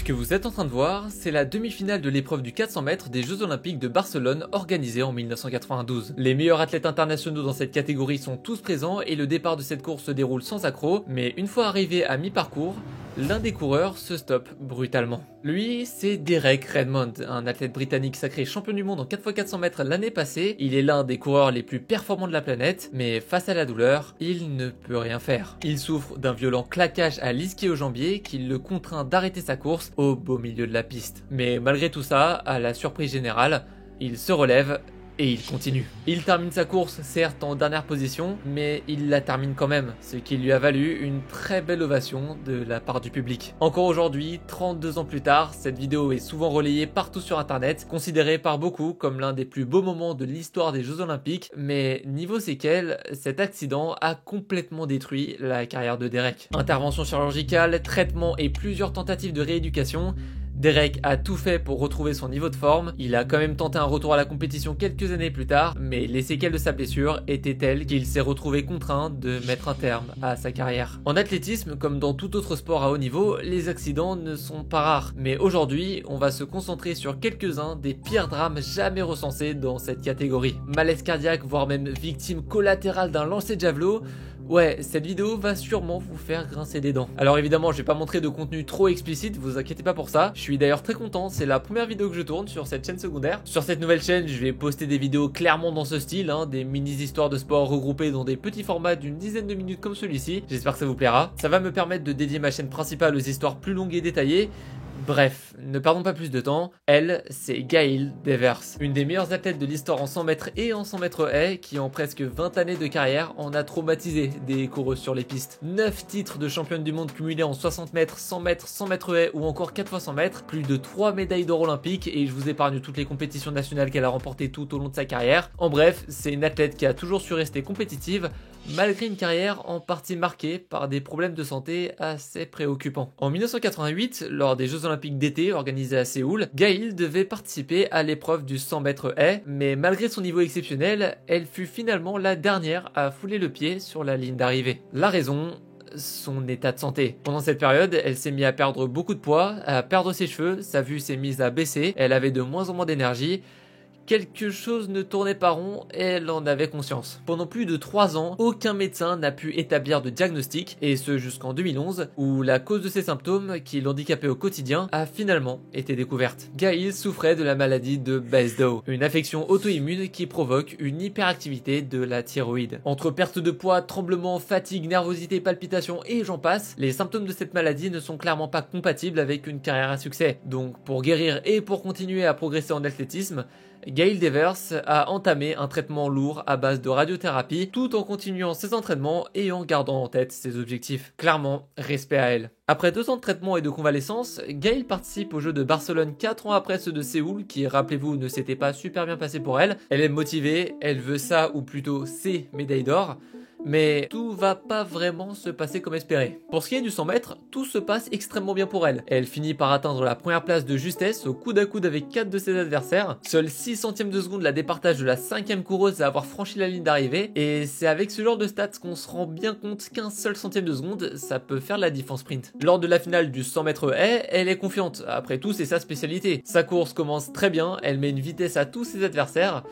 Ce que vous êtes en train de voir, c'est la demi-finale de l'épreuve du 400 mètres des Jeux Olympiques de Barcelone organisée en 1992. Les meilleurs athlètes internationaux dans cette catégorie sont tous présents et le départ de cette course se déroule sans accroc, mais une fois arrivé à mi-parcours, l'un des coureurs se stoppe brutalement. Lui, c'est Derek Redmond, un athlète britannique sacré champion du monde en 4x400 mètres l'année passée. Il est l'un des coureurs les plus performants de la planète, mais face à la douleur, il ne peut rien faire. Il souffre d'un violent claquage à l'ischio-jambier qui le contraint d'arrêter sa course au beau milieu de la piste. Mais malgré tout ça, à la surprise générale, il se relève et il continue. Il termine sa course, certes en dernière position, mais il la termine quand même, ce qui lui a valu une très belle ovation de la part du public. Encore aujourd'hui, 32 ans plus tard, cette vidéo est souvent relayée partout sur internet, considérée par beaucoup comme l'un des plus beaux moments de l'histoire des Jeux Olympiques, mais niveau séquelles, cet accident a complètement détruit la carrière de Derek. Intervention chirurgicale, traitement et plusieurs tentatives de rééducation, Derek a tout fait pour retrouver son niveau de forme, il a quand même tenté un retour à la compétition quelques années plus tard, mais les séquelles de sa blessure étaient telles qu'il s'est retrouvé contraint de mettre un terme à sa carrière. En athlétisme, comme dans tout autre sport à haut niveau, les accidents ne sont pas rares, mais aujourd'hui, on va se concentrer sur quelques-uns des pires drames jamais recensés dans cette catégorie. Malaise cardiaque, voire même victime collatérale d'un lancer de javelot. Ouais, cette vidéo va sûrement vous faire grincer des dents. Alors évidemment, je vais pas montrer de contenu trop explicite, vous inquiétez pas pour ça. Je suis d'ailleurs très content, c'est la première vidéo que je tourne sur cette chaîne secondaire. Sur cette nouvelle chaîne, je vais poster des vidéos clairement dans ce style, des mini-histoires de sport regroupées dans des petits formats d'une dizaine de minutes comme celui-ci. J'espère que ça vous plaira. Ça va me permettre de dédier ma chaîne principale aux histoires plus longues et détaillées. Bref, ne perdons pas plus de temps, elle, c'est Gail Devers, une des meilleures athlètes de l'histoire en 100 mètres et en 100 mètres haies, qui en presque 20 années de carrière en a traumatisé des coureuses sur les pistes. 9 titres de championne du monde cumulés en 60 mètres, 100 mètres, 100 mètres haies ou encore 4 x 100 mètres, plus de 3 médailles d'or olympiques et je vous épargne toutes les compétitions nationales qu'elle a remportées tout au long de sa carrière. En bref, c'est une athlète qui a toujours su rester compétitive, malgré une carrière en partie marquée par des problèmes de santé assez préoccupants. En 1988, lors des Jeux Olympiques d'été organisés à Séoul, Gail devait participer à l'épreuve du 100 mètres haies, mais malgré son niveau exceptionnel, elle fut finalement la dernière à fouler le pied sur la ligne d'arrivée. La raison, son état de santé. Pendant cette période, elle s'est mise à perdre beaucoup de poids, à perdre ses cheveux, sa vue s'est mise à baisser, elle avait de moins en moins d'énergie. Quelque chose ne tournait pas rond et elle en avait conscience. Pendant plus de 3 ans, aucun médecin n'a pu établir de diagnostic, et ce jusqu'en 2011, où la cause de ces symptômes, qui l'handicapaient au quotidien, a finalement été découverte. Gail souffrait de la maladie de Basedow, une affection auto-immune qui provoque une hyperactivité de la thyroïde. Entre perte de poids, tremblements, fatigue, nervosité, palpitations et j'en passe, les symptômes de cette maladie ne sont clairement pas compatibles avec une carrière à succès. Donc pour guérir et pour continuer à progresser en athlétisme, Gail Devers a entamé un traitement lourd à base de radiothérapie tout en continuant ses entraînements et en gardant en tête ses objectifs. Clairement, respect à elle. Après 2 ans de traitement et de convalescence, Gail participe aux Jeux de Barcelone 4 ans après ceux de Séoul qui, rappelez-vous, ne s'étaient pas super bien passés pour elle. Elle est motivée, elle veut ça ou plutôt ses médailles d'or. Mais tout va pas vraiment se passer comme espéré. Pour ce qui est du 100 mètres, tout se passe extrêmement bien pour elle. Elle finit par atteindre la première place de justesse au coude à coude avec 4 de ses adversaires. Seuls 6 centièmes de seconde la départage de la 5e coureuse à avoir franchi la ligne d'arrivée. Et c'est avec ce genre de stats qu'on se rend bien compte qu'un seul centième de seconde, ça peut faire la diff en sprint. Lors de la finale du 100 mètres haies, elle est confiante. Après tout, c'est sa spécialité. Sa course commence très bien, elle met une vitesse à tous ses adversaires.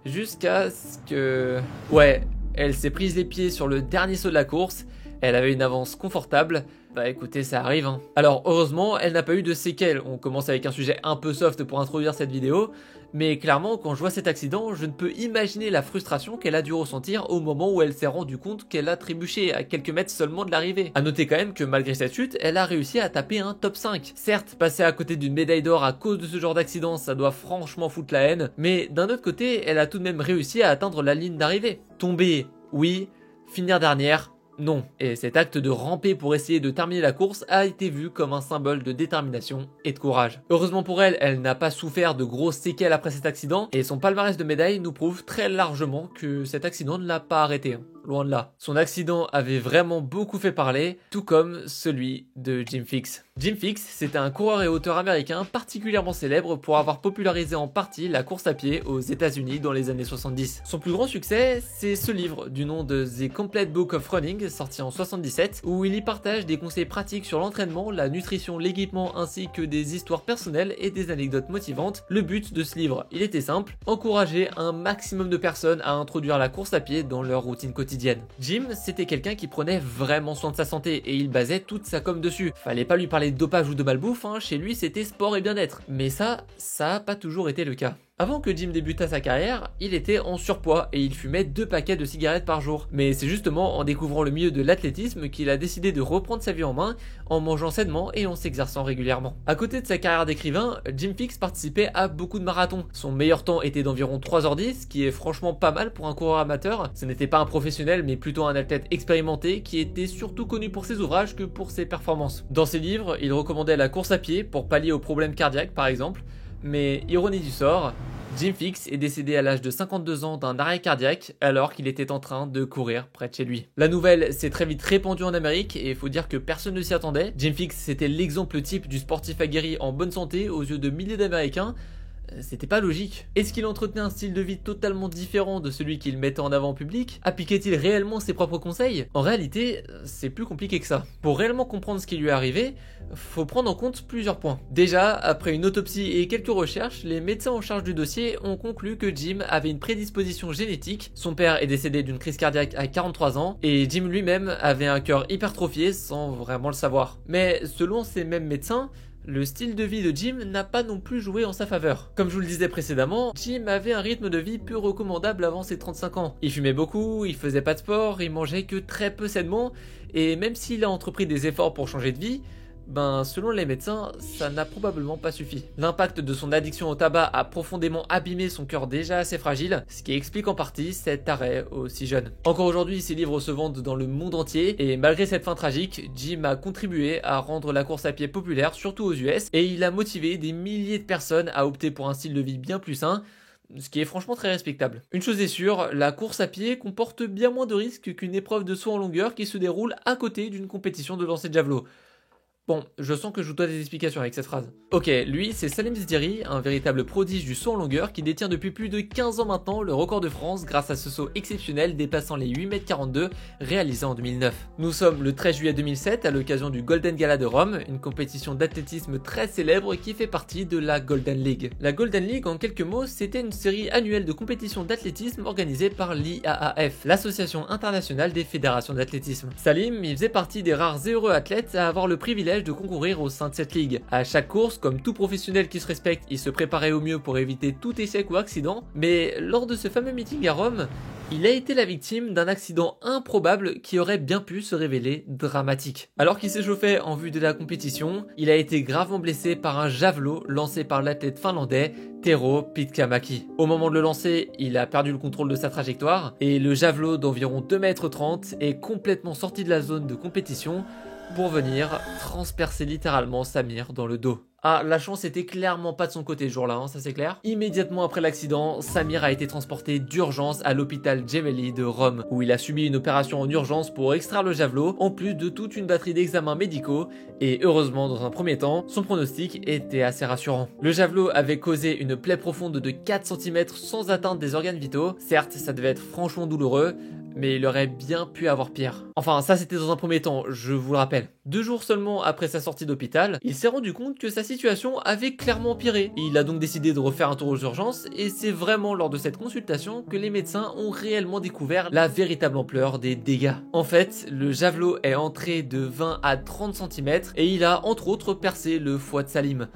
Jusqu'à ce que... Ouais... Elle s'est prise les pieds sur le dernier saut de la course, elle avait une avance confortable, bah écoutez ça arrive Alors heureusement elle n'a pas eu de séquelles, on commence avec un sujet un peu soft pour introduire cette vidéo, mais clairement quand je vois cet accident je ne peux imaginer la frustration qu'elle a dû ressentir au moment où elle s'est rendue compte qu'elle a trébuché à quelques mètres seulement de l'arrivée. A noter quand même que malgré cette chute, elle a réussi à taper un top 5. Certes, passer à côté d'une médaille d'or à cause de ce genre d'accident ça doit franchement foutre la haine, mais d'un autre côté elle a tout de même réussi à atteindre la ligne d'arrivée. Tomber, oui, finir dernière, non. Et cet acte de ramper pour essayer de terminer la course a été vu comme un symbole de détermination et de courage. Heureusement pour elle, elle n'a pas souffert de grosses séquelles après cet accident et son palmarès de médailles nous prouve très largement que cet accident ne l'a pas arrêté. Loin de là. Son accident avait vraiment beaucoup fait parler, tout comme celui de Jim Fixx. Jim Fixx, c'était un coureur et auteur américain particulièrement célèbre pour avoir popularisé en partie la course à pied aux États-Unis dans les années 70. Son plus grand succès, c'est ce livre du nom de The Complete Book of Running, sorti en 77, où il y partage des conseils pratiques sur l'entraînement, la nutrition, l'équipement ainsi que des histoires personnelles et des anecdotes motivantes. Le but de ce livre, il était simple, encourager un maximum de personnes à introduire la course à pied dans leur routine quotidienne. Jim, c'était quelqu'un qui prenait vraiment soin de sa santé et il basait toute sa com dessus. Fallait pas lui parler de dopage ou de malbouffe, chez lui c'était sport et bien-être. Mais ça a pas toujours été le cas. Avant que Jim débutât sa carrière, il était en surpoids et il fumait 2 paquets de cigarettes par jour. Mais c'est justement en découvrant le milieu de l'athlétisme qu'il a décidé de reprendre sa vie en main en mangeant sainement et en s'exerçant régulièrement. À côté de sa carrière d'écrivain, Jim Fixx participait à beaucoup de marathons. Son meilleur temps était d'environ 3h10, ce qui est franchement pas mal pour un coureur amateur. Ce n'était pas un professionnel mais plutôt un athlète expérimenté qui était surtout connu pour ses ouvrages que pour ses performances. Dans ses livres, il recommandait la course à pied pour pallier aux problèmes cardiaques par exemple. Mais ironie du sort, Jim Fixx est décédé à l'âge de 52 ans d'un arrêt cardiaque alors qu'il était en train de courir près de chez lui. La nouvelle s'est très vite répandue en Amérique et il faut dire que personne ne s'y attendait. Jim Fixx c'était l'exemple type du sportif aguerri en bonne santé aux yeux de milliers d'Américains. C'était pas logique. Est-ce qu'il entretenait un style de vie totalement différent de celui qu'il mettait en avant en public? Appliquait-il réellement ses propres conseils? En réalité, c'est plus compliqué que ça. Pour réellement comprendre ce qui lui est arrivé, faut prendre en compte plusieurs points. Déjà, après une autopsie et quelques recherches, les médecins en charge du dossier ont conclu que Jim avait une prédisposition génétique. Son père est décédé d'une crise cardiaque à 43 ans et Jim lui-même avait un cœur hypertrophié sans vraiment le savoir. Mais selon ces mêmes médecins, le style de vie de Jim n'a pas non plus joué en sa faveur. Comme je vous le disais précédemment, Jim avait un rythme de vie peu recommandable avant ses 35 ans. Il fumait beaucoup, il faisait pas de sport, il mangeait que très peu sainement, et même s'il a entrepris des efforts pour changer de vie, selon les médecins, ça n'a probablement pas suffi. L'impact de son addiction au tabac a profondément abîmé son cœur déjà assez fragile, ce qui explique en partie cet arrêt aussi jeune. Encore aujourd'hui, ses livres se vendent dans le monde entier, et malgré cette fin tragique, Jim a contribué à rendre la course à pied populaire, surtout aux US, et il a motivé des milliers de personnes à opter pour un style de vie bien plus sain, ce qui est franchement très respectable. Une chose est sûre, la course à pied comporte bien moins de risques qu'une épreuve de saut en longueur qui se déroule à côté d'une compétition de lancer de javelot. Bon, je sens que je vous dois des explications avec cette phrase. Ok, lui, c'est Salim Sdiri, un véritable prodige du saut en longueur qui détient depuis plus de 15 ans maintenant le record de France grâce à ce saut exceptionnel dépassant les 8,42 m réalisé en 2009. Nous sommes le 13 juillet 2007 à l'occasion du Golden Gala de Rome, une compétition d'athlétisme très célèbre qui fait partie de la Golden League. La Golden League, en quelques mots, c'était une série annuelle de compétitions d'athlétisme organisée par l'IAAF, l'Association internationale des fédérations d'athlétisme. Salim, il faisait partie des rares et heureux athlètes à avoir le privilège de concourir au sein de cette ligue. À chaque course, comme tout professionnel qui se respecte, il se préparait au mieux pour éviter tout échec ou accident, mais lors de ce fameux meeting à Rome, il a été la victime d'un accident improbable qui aurait bien pu se révéler dramatique. Alors qu'il s'échauffait en vue de la compétition, il a été gravement blessé par un javelot lancé par l'athlète finlandais Tero Pitkämäki. Au moment de le lancer, il a perdu le contrôle de sa trajectoire et le javelot d'environ 2,30 m est complètement sorti de la zone de compétition pour venir transpercer littéralement Samir dans le dos. Ah, la chance était clairement pas de son côté ce jour-là, ça c'est clair. Immédiatement après l'accident, Samir a été transporté d'urgence à l'hôpital Gemelli de Rome, où il a subi une opération en urgence pour extraire le javelot, en plus de toute une batterie d'examens médicaux, et heureusement dans un premier temps, son pronostic était assez rassurant. Le javelot avait causé une plaie profonde de 4 cm sans atteindre des organes vitaux. Certes, ça devait être franchement douloureux, mais il aurait bien pu avoir pire. Enfin, ça c'était dans un premier temps, je vous le rappelle. 2 jours seulement après sa sortie d'hôpital, il s'est rendu compte que sa situation avait clairement empiré. Il a donc décidé de refaire un tour aux urgences, et c'est vraiment lors de cette consultation que les médecins ont réellement découvert la véritable ampleur des dégâts. En fait, le javelot est entré de 20 à 30 cm, et il a entre autres percé le foie de Salim.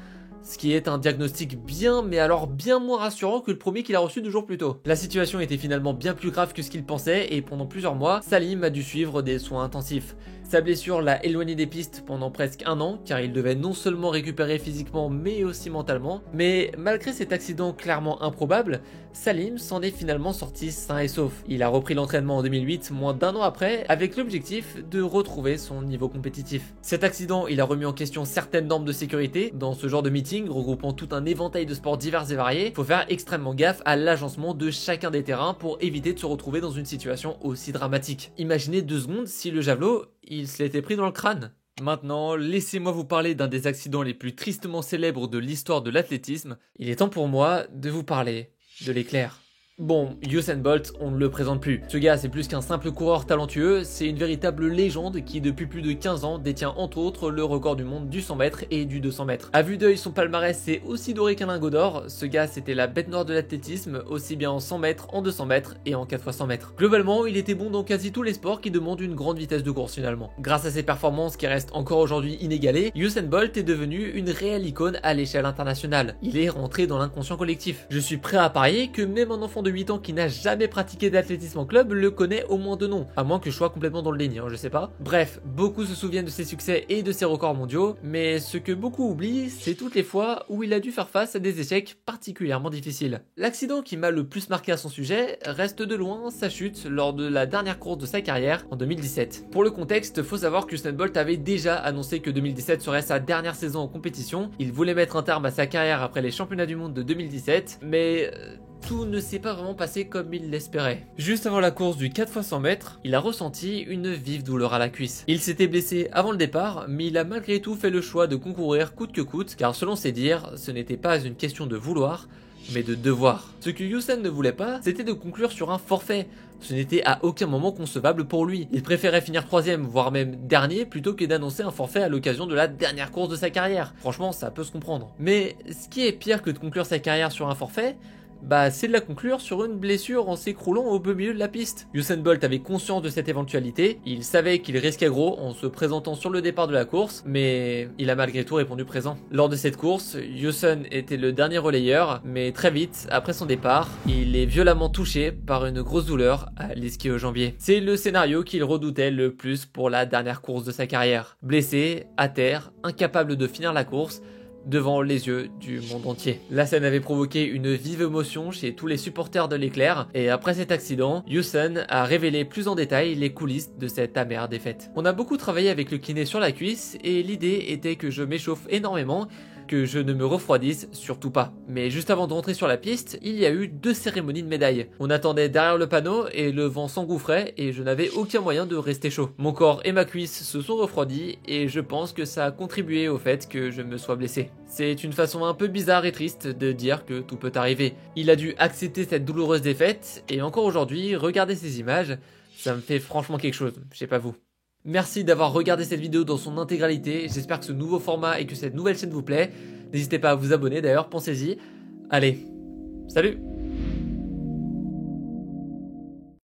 Ce qui est un diagnostic bien moins rassurant que le premier qu'il a reçu 2 jours plus tôt. La situation était finalement bien plus grave que ce qu'il pensait et pendant plusieurs mois, Salim a dû suivre des soins intensifs. Sa blessure l'a éloigné des pistes pendant presque 1 an, car il devait non seulement récupérer physiquement mais aussi mentalement. Mais malgré cet accident clairement improbable, Salim s'en est finalement sorti sain et sauf. Il a repris l'entraînement en 2008, moins d'1 an après, avec l'objectif de retrouver son niveau compétitif. Cet accident, il a remis en question certaines normes de sécurité. Dans ce genre de meeting, regroupant tout un éventail de sports divers et variés, faut faire extrêmement gaffe à l'agencement de chacun des terrains pour éviter de se retrouver dans une situation aussi dramatique. Imaginez 2 secondes si le javelot, il se l'était pris dans le crâne. Maintenant, laissez-moi vous parler d'un des accidents les plus tristement célèbres de l'histoire de l'athlétisme. Il est temps pour moi de vous parler de l'éclair. Bon, Usain Bolt, on ne le présente plus. Ce gars, c'est plus qu'un simple coureur talentueux, c'est une véritable légende qui, depuis plus de 15 ans, détient entre autres le record du monde du 100 mètres et du 200 mètres. À vue d'œil, son palmarès c'est aussi doré qu'un lingot d'or. Ce gars, c'était la bête noire de l'athlétisme, aussi bien en 100 mètres, en 200 mètres et en 4x100 mètres. Globalement, il était bon dans quasi tous les sports qui demandent une grande vitesse de course finalement. Grâce à ses performances qui restent encore aujourd'hui inégalées, Usain Bolt est devenu une réelle icône à l'échelle internationale. Il est rentré dans l'inconscient collectif. Je suis prêt à parier que même un enfant de 8 ans qui n'a jamais pratiqué d'athlétisme en club le connaît au moins de nom, à moins que je sois complètement dans le déni, je sais pas. Bref, beaucoup se souviennent de ses succès et de ses records mondiaux, mais ce que beaucoup oublient, c'est toutes les fois où il a dû faire face à des échecs particulièrement difficiles. L'accident qui m'a le plus marqué à son sujet reste de loin sa chute lors de la dernière course de sa carrière en 2017. Pour le contexte, faut savoir que Usain Bolt avait déjà annoncé que 2017 serait sa dernière saison en compétition. Il voulait mettre un terme à sa carrière après les championnats du monde de 2017, mais tout ne s'est pas vraiment passé comme il l'espérait. Juste avant la course du 4x100 mètres, il a ressenti une vive douleur à la cuisse. Il s'était blessé avant le départ, mais il a malgré tout fait le choix de concourir coûte que coûte, car selon ses dires, ce n'était pas une question de vouloir, mais de devoir. Ce que Usain ne voulait pas, c'était de conclure sur un forfait. Ce n'était à aucun moment concevable pour lui. Il préférait finir 3ème, voire même dernier, plutôt que d'annoncer un forfait à l'occasion de la dernière course de sa carrière. Franchement, ça peut se comprendre. Mais ce qui est pire que de conclure sa carrière sur un forfait, c'est de la conclure sur une blessure en s'écroulant au beau milieu de la piste. Usain Bolt avait conscience de cette éventualité, il savait qu'il risquait gros en se présentant sur le départ de la course, mais il a malgré tout répondu présent. Lors de cette course, Usain était le dernier relayeur, mais très vite, après son départ, il est violemment touché par une grosse douleur à l'ischio-jambier. C'est le scénario qu'il redoutait le plus pour la dernière course de sa carrière. Blessé, à terre, incapable de finir la course, devant les yeux du monde entier. La scène avait provoqué une vive émotion chez tous les supporters de l'éclair, et après cet accident, Usain a révélé plus en détail les coulisses de cette amère défaite. On a beaucoup travaillé avec le kiné sur la cuisse, et l'idée était que je m'échauffe énormément, que je ne me refroidisse surtout pas. Mais juste avant de rentrer sur la piste, il y a eu 2 cérémonies de médailles. On attendait derrière le panneau et le vent s'engouffrait et je n'avais aucun moyen de rester chaud. Mon corps et ma cuisse se sont refroidis et je pense que ça a contribué au fait que je me sois blessé. C'est une façon un peu bizarre et triste de dire que tout peut arriver. Il a dû accepter cette douloureuse défaite et encore aujourd'hui, regardez ces images, ça me fait franchement quelque chose, je sais pas vous. Merci d'avoir regardé cette vidéo dans son intégralité, j'espère que ce nouveau format et que cette nouvelle chaîne vous plaît. N'hésitez pas à vous abonner d'ailleurs, pensez-y. Allez, salut!